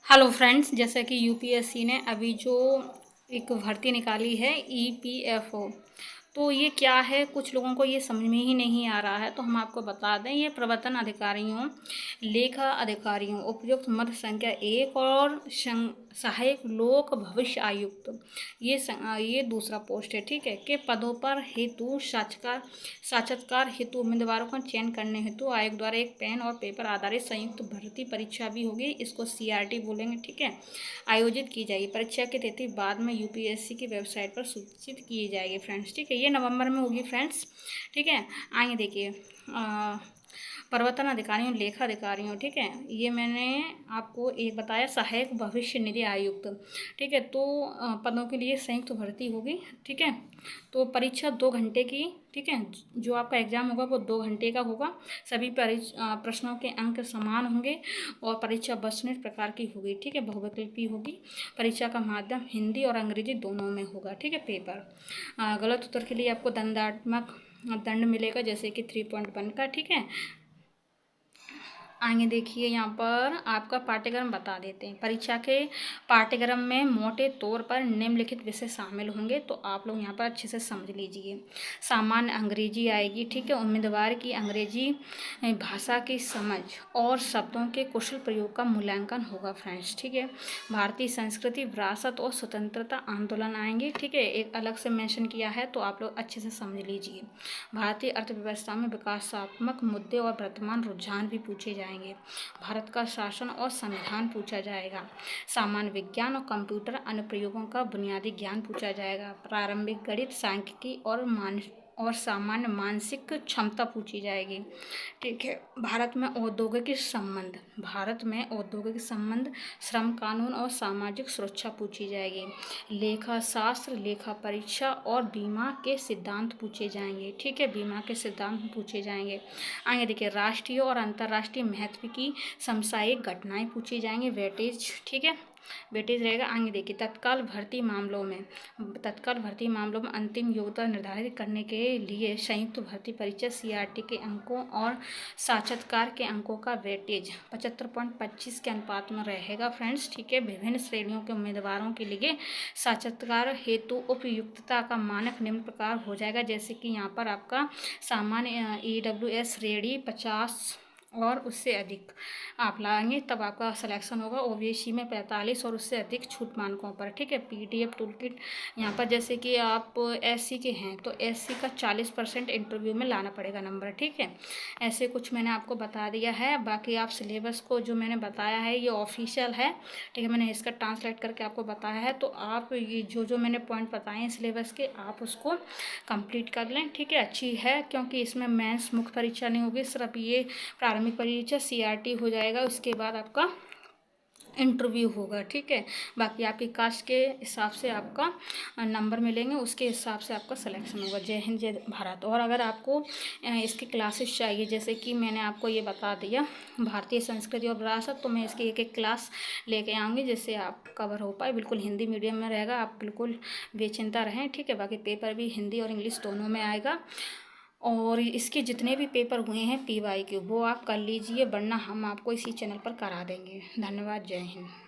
Hello friends, जैसा कि UPSC ने अभी जो एक भर्ती निकाली है ईपीएफओ, तो ये क्या है, कुछ लोगों को ये समझ में ही नहीं आ रहा है। तो हम आपको बता दें, ये प्रवर्तन अधिकारियों, लेखा अधिकारियों, उपयुक्त मद संख्या 1 और सहायक लोक भविष्य आयुक्त, ये दूसरा पोस्ट है, ठीक है, के पदों पर हेतु साक्षात्कार हेतु उम्मीदवारों का चयन करने हेतु आयोग द्वारा एक पेन और पेपर आधारित संयुक्त भर्ती परीक्षा भी होगी, इसको सीआरटी बोलेंगे, ठीक है, आयोजित की जाएगी। परीक्षा की तिथि बाद में यूपीएससी की वेबसाइट पर सूचित की जाएगी फ्रेंड्स, ठीक है। ये नवंबर में होगी फ्रेंड्स, ठीक है। आगे देखिए, प्रवर्तन अधिकारियों, लेखा अधिकारियों, ठीक है, ये मैंने आपको एक बताया सहायक भविष्य निधि आयुक्त, ठीक है। तो पदों के लिए संयुक्त भर्ती होगी, ठीक है। तो परीक्षा 2 घंटे की, ठीक है, जो आपका एग्ज़ाम होगा वो 2 घंटे का होगा। सभी प्रश्नों के अंक समान होंगे और परीक्षा 20 मिनट प्रकार की होगी, ठीक है, बहुविकल्पी होगी। परीक्षा का माध्यम हिंदी और अंग्रेजी दोनों में होगा, ठीक है। पेपर गलत उत्तर के लिए आपको दंड मिलेगा, जैसे कि 3.1 का, ठीक है। आगे देखिए, यहाँ पर आपका पाठ्यक्रम बता देते हैं। परीक्षा के पाठ्यक्रम में मोटे तौर पर निम्नलिखित विषय शामिल होंगे, तो आप लोग यहाँ पर अच्छे से समझ लीजिए। सामान्य अंग्रेजी आएगी, ठीक है, उम्मीदवार की अंग्रेजी भाषा की समझ और शब्दों के कुशल प्रयोग का मूल्यांकन होगा फ्रेंड्स, ठीक है। भारतीय संस्कृति, विरासत और स्वतंत्रता आंदोलन आएंगे, ठीक है, एक अलग से मेंशन किया है, तो आप लोग अच्छे से समझ लीजिए। भारतीय अर्थव्यवस्था में विकासात्मक मुद्दे और वर्तमान रुझान भी पूछे जाएंगे। भारत का शासन और संविधान पूछा जाएगा। सामान्य विज्ञान और कंप्यूटर अनुप्रयोगों का बुनियादी ज्ञान पूछा जाएगा। प्रारंभिक गणित, सांख्यिकी और सामान्य मानसिक क्षमता पूछी जाएगी, ठीक है। भारत में औद्योगिक संबंध, श्रम कानून और सामाजिक सुरक्षा पूछी जाएगी। लेखा शास्त्र, लेखा परीक्षा और बीमा के सिद्धांत पूछे जाएंगे, ठीक है, बीमा के सिद्धांत पूछे जाएंगे। आगे देखिए, राष्ट्रीय और अंतर्राष्ट्रीय महत्व की समसामयिक घटनाएं पूछी जाएंगी, वेटेज, ठीक है, वेटेज रहेगा। आगे देखिए, तत्काल भर्ती मामलों में अंतिम योग्यता निर्धारित करने के लिए संयुक्त भर्ती परीक्षा सीआरटी के अंकों और साक्षात्कार के अंकों का वेटेज 75.25 के अनुपात में रहेगा फ्रेंड्स, ठीक है। विभिन्न श्रेणियों के उम्मीदवारों के लिए साक्षात्कार हेतु उपयुक्तता का मानक निम्न प्रकार हो जाएगा, जैसे कि यहाँ पर आपका सामान्य EWS रेडी 50 और उससे अधिक आप लाएंगे तब आपका सिलेक्शन होगा। ओबीसी में 45 और उससे अधिक छूट मानकों पर, ठीक है। पीडीएफ टूल किट यहाँ पर, जैसे कि आप एससी के हैं तो एससी का 40% इंटरव्यू में लाना पड़ेगा नंबर, ठीक है। ऐसे कुछ मैंने आपको बता दिया है। बाकी आप सिलेबस को जो मैंने बताया है ये ऑफिशियल है, ठीक है, मैंने इसका ट्रांसलेट करके आपको बताया है। तो आप ये जो मैंने पॉइंट बताए हैं सिलेबस के, आप उसको कंप्लीट कर लें, ठीक है। अच्छी है, क्योंकि इसमें मेंस मुख्य परीक्षा नहीं होगी, सिर्फ ये प्रारंभिक परीक्षा सीआरटी हो जाएगा, उसके बाद आपका इंटरव्यू होगा, ठीक है। बाकी आपकी कास्ट के हिसाब से आपका नंबर मिलेंगे, उसके हिसाब से आपका सिलेक्शन होगा। जय हिंद, जय भारत। और अगर आपको इसकी क्लासेस चाहिए, जैसे कि मैंने आपको ये बता दिया भारतीय संस्कृति और विरासत, तो मैं इसकी एक क्लास लेके आऊँगी जिससे आप कवर हो पाए। बिल्कुल हिंदी मीडियम में रहेगा, आप बिल्कुल बेचिंता रहें, ठीक है। बाकी पेपर भी हिंदी और इंग्लिश दोनों में आएगा। और इसके जितने भी पेपर हुए हैं पीवाई के, वो आप कर लीजिए, वरना हम आपको इसी चैनल पर करा देंगे। धन्यवाद, जय हिंद।